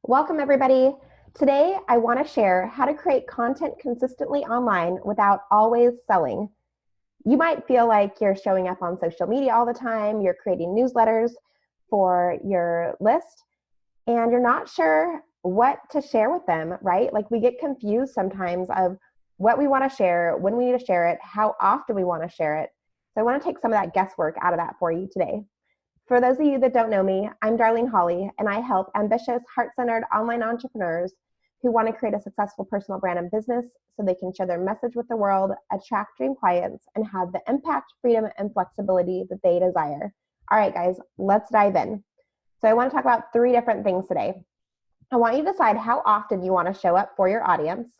Welcome everybody. Today I want to share how to create content consistently online without always selling. You might feel like you're showing up on social media all the time, you're creating newsletters for your list, and you're not sure what to share with them, right? Like we get confused sometimes of what we want to share, when we need to share it, how often we want to share it. So I want to take some of that guesswork out of that for you today. For those of you that don't know me, I'm Darlene Holly, and I help ambitious, heart-centered online entrepreneurs who want to create a successful personal brand and business so they can share their message with the world, attract dream clients, and have the impact, freedom, and flexibility that they desire. All right, guys, let's dive in. So I want to talk about 3 different things today. I want you to decide how often you want to show up for your audience.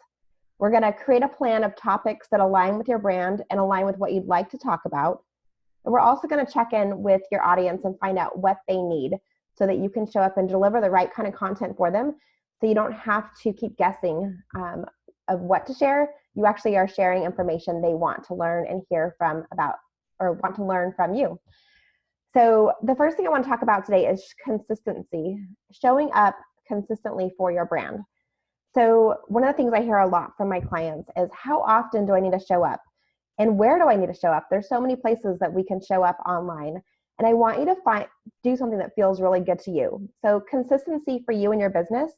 We're going to create a plan of topics that align with your brand and align with what you'd like to talk about. And we're also going to check in with your audience and find out what they need so that you can show up and deliver the right kind of content for them so you don't have to keep guessing of what to share. You actually are sharing information they want to learn and hear from about, or want to learn from you. So the first thing I want to talk about today is consistency, showing up consistently for your brand. So one of the things I hear a lot from my clients is, how often do I need to show up? And where do I need to show up? There's so many places that we can show up online. And I want you to do something that feels really good to you. So consistency for you and your business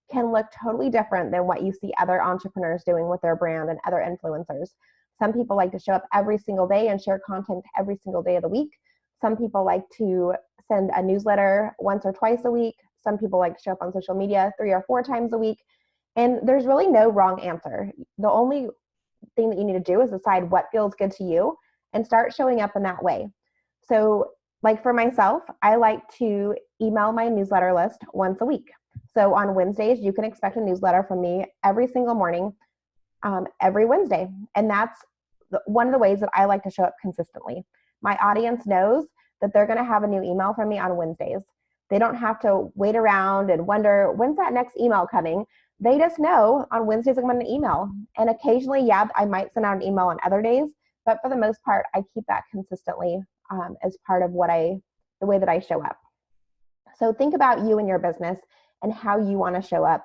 can look totally different than what you see other entrepreneurs doing with their brand and other influencers. Some people like to show up every single day and share content every single day of the week. Some people like to send a newsletter once or twice a week. Some people like to show up on social media 3 or 4 times a week. And there's really no wrong answer. The only thing that you need to do is decide what feels good to you and start showing up in that way. So like for myself, I like to email my newsletter list once a week. So on Wednesdays, you can expect a newsletter from me every single morning, every Wednesday. And that's one of the ways that I like to show up consistently. My audience knows that they're going to have a new email from me on Wednesdays. They don't have to wait around and wonder, when's that next email coming? They just know on Wednesdays I'm going to email. And occasionally, yeah, I might send out an email on other days, but for the most part, I keep that consistently as part of the way that I show up. So think about you and your business and how you want to show up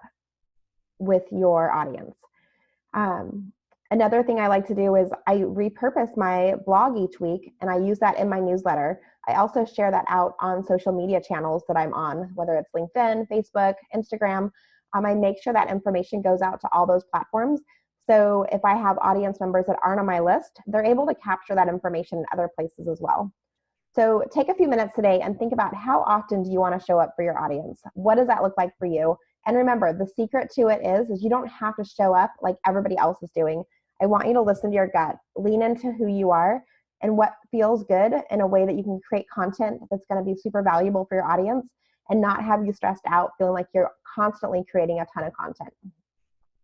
with your audience. Another thing I like to do is I repurpose my blog each week, and I use that in my newsletter. I also share that out on social media channels that I'm on, whether it's LinkedIn, Facebook, Instagram. I make sure that information goes out to all those platforms. So if I have audience members that aren't on my list, they're able to capture that information in other places as well. So take a few minutes today and think about, how often do you want to show up for your audience? What does that look like for you? And remember, the secret to it is you don't have to show up like everybody else is doing. I want you to listen to your gut, lean into who you are and what feels good in a way that you can create content that's going to be super valuable for your audience and not have you stressed out feeling like you're constantly creating a ton of content.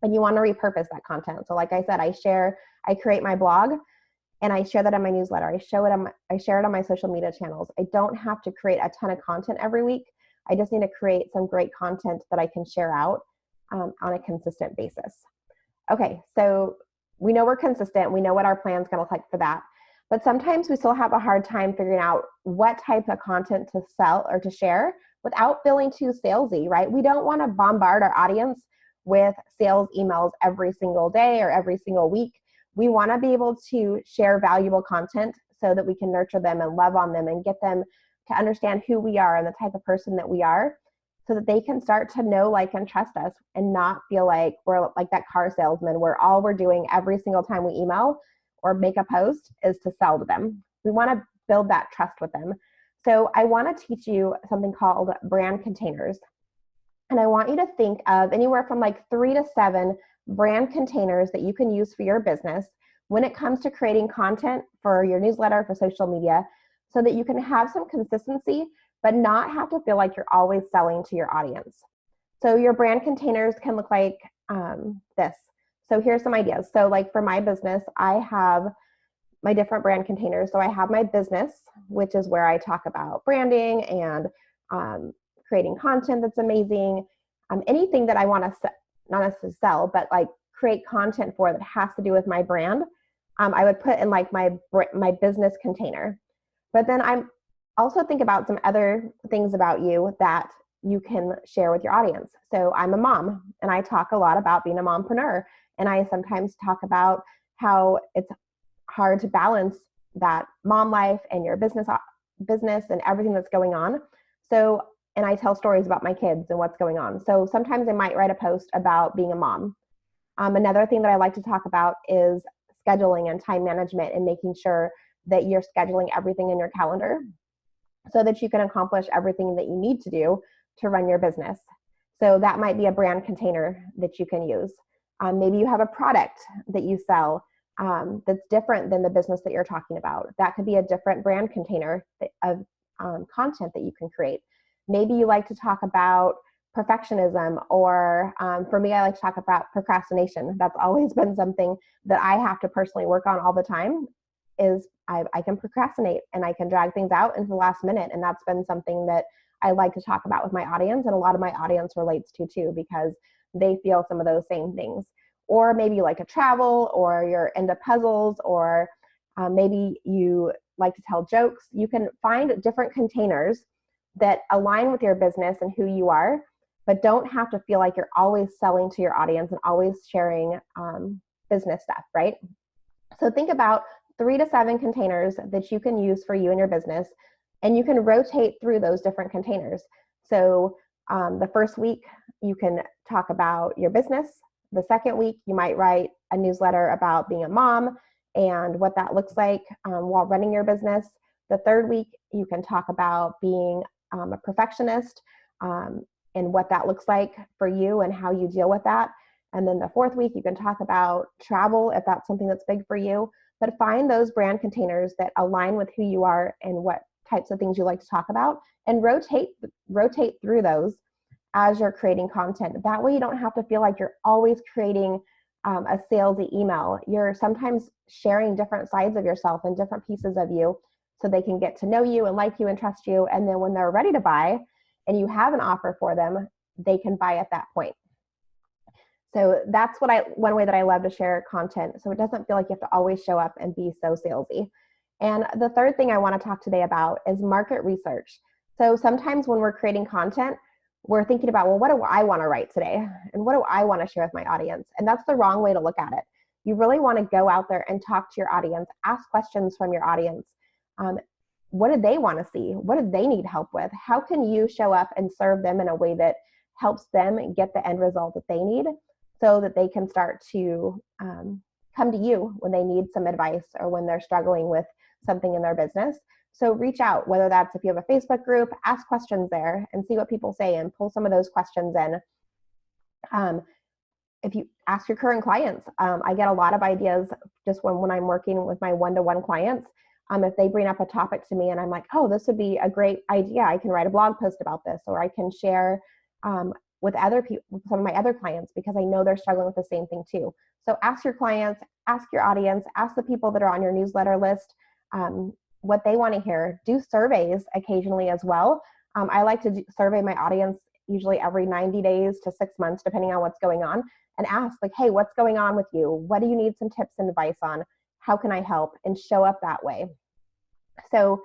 And you want to repurpose that content. So like I said, I create my blog and I share that in my newsletter. I share it on my social media channels. I don't have to create a ton of content every week. I just need to create some great content that I can share out on a consistent basis. Okay, so we know we're consistent. We know what our plan is going to look like for that. But sometimes we still have a hard time figuring out what type of content to sell or to share without feeling too salesy, right? We don't want to bombard our audience with sales emails every single day or every single week. We want to be able to share valuable content so that we can nurture them and love on them and get them to understand who we are and the type of person that we are, so that they can start to know, like, and trust us and not feel like we're like that car salesman where all we're doing every single time we email or make a post is to sell to them. We want to build that trust with them. So I want to teach you something called brand containers. And I want you to think of anywhere from like 3 to 7 brand containers that you can use for your business when it comes to creating content for your newsletter, for social media, so that you can have some consistency, but not have to feel like you're always selling to your audience. So your brand containers can look like this. So here's some ideas. So like for my business, I have my different brand containers. So I have my business, which is where I talk about branding and creating content that's amazing. Anything that I want to, not necessarily sell, but like create content for that has to do with my brand, I would put in like my business container. But then I'm also think about some other things about you that you can share with your audience. So I'm a mom, and I talk a lot about being a mompreneur, and I sometimes talk about how it's hard to balance that mom life and your business and everything that's going on. So, and I tell stories about my kids and what's going on. So sometimes I might write a post about being a mom. Another thing that I like to talk about is scheduling and time management, and making sure that you're scheduling everything in your calendar so that you can accomplish everything that you need to do to run your business. So that might be a brand container that you can use. Maybe you have a product that you sell that's different than the business that you're talking about. That could be a different brand container of content that you can create. Maybe you like to talk about perfectionism, or for me, I like to talk about procrastination. That's always been something that I have to personally work on all the time. Is I can procrastinate and I can drag things out into the last minute. And that's been something that I like to talk about with my audience, and a lot of my audience relates to too, because they feel some of those same things. Or maybe you like to travel, or you're into puzzles, or maybe you like to tell jokes. You can find different containers that align with your business and who you are, but don't have to feel like you're always selling to your audience and always sharing business stuff, right? So think about 3 to 7 containers that you can use for you and your business, and you can rotate through those different containers. So the first week, you can talk about your business. The second week, you might write a newsletter about being a mom and what that looks like while running your business. The third week, you can talk about being a perfectionist and what that looks like for you and how you deal with that. And then the fourth week, you can talk about travel if that's something that's big for you. But find those brand containers that align with who you are and what types of things you like to talk about, and rotate through those as you're creating content. That way you don't have to feel like you're always creating a salesy email. You're sometimes sharing different sides of yourself and different pieces of you so they can get to know you and like you and trust you. And then when they're ready to buy and you have an offer for them, they can buy at that point. So that's one way that I love to share content, so it doesn't feel like you have to always show up and be so salesy. And the third thing I want to talk today about is market research. So sometimes when we're creating content, we're thinking about, well, what do I want to write today? And what do I want to share with my audience? And that's the wrong way to look at it. You really want to go out there and talk to your audience, ask questions from your audience. What do they want to see? What do they need help with? How can you show up and serve them in a way that helps them get the end result that they need, so that they can start to come to you when they need some advice or when they're struggling with something in their business. So reach out, whether that's if you have a Facebook group, ask questions there and see what people say and pull some of those questions in. If you ask your current clients, I get a lot of ideas just when I'm working with my one-to-one clients. If they bring up a topic to me and I'm like, oh, this would be a great idea, I can write a blog post about this, or I can share with other people, with some of my other clients, because I know they're struggling with the same thing too. So ask your clients, ask your audience, ask the people that are on your newsletter list what they want to hear. Do surveys occasionally as well. I like to survey my audience usually every 90 days to 6 months, depending on what's going on, and ask like, hey, what's going on with you? What do you need some tips and advice on? How can I help? And show up that way. So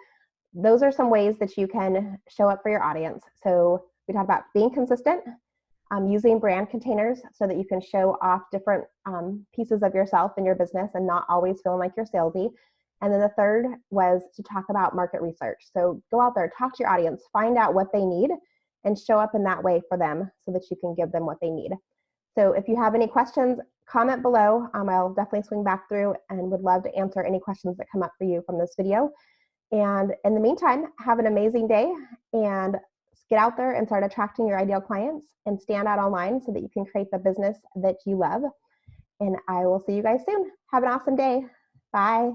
those are some ways that you can show up for your audience. So we talked about being consistent, using brand containers so that you can show off different pieces of yourself in your business and not always feeling like you're salesy. And then the third was to talk about market research. So go out there, talk to your audience, find out what they need, and show up in that way for them so that you can give them what they need. So if you have any questions, comment below. I'll definitely swing back through and would love to answer any questions that come up for you from this video. And in the meantime, have an amazing day and get out there and start attracting your ideal clients and stand out online so that you can create the business that you love. And I will see you guys soon. Have an awesome day. Bye.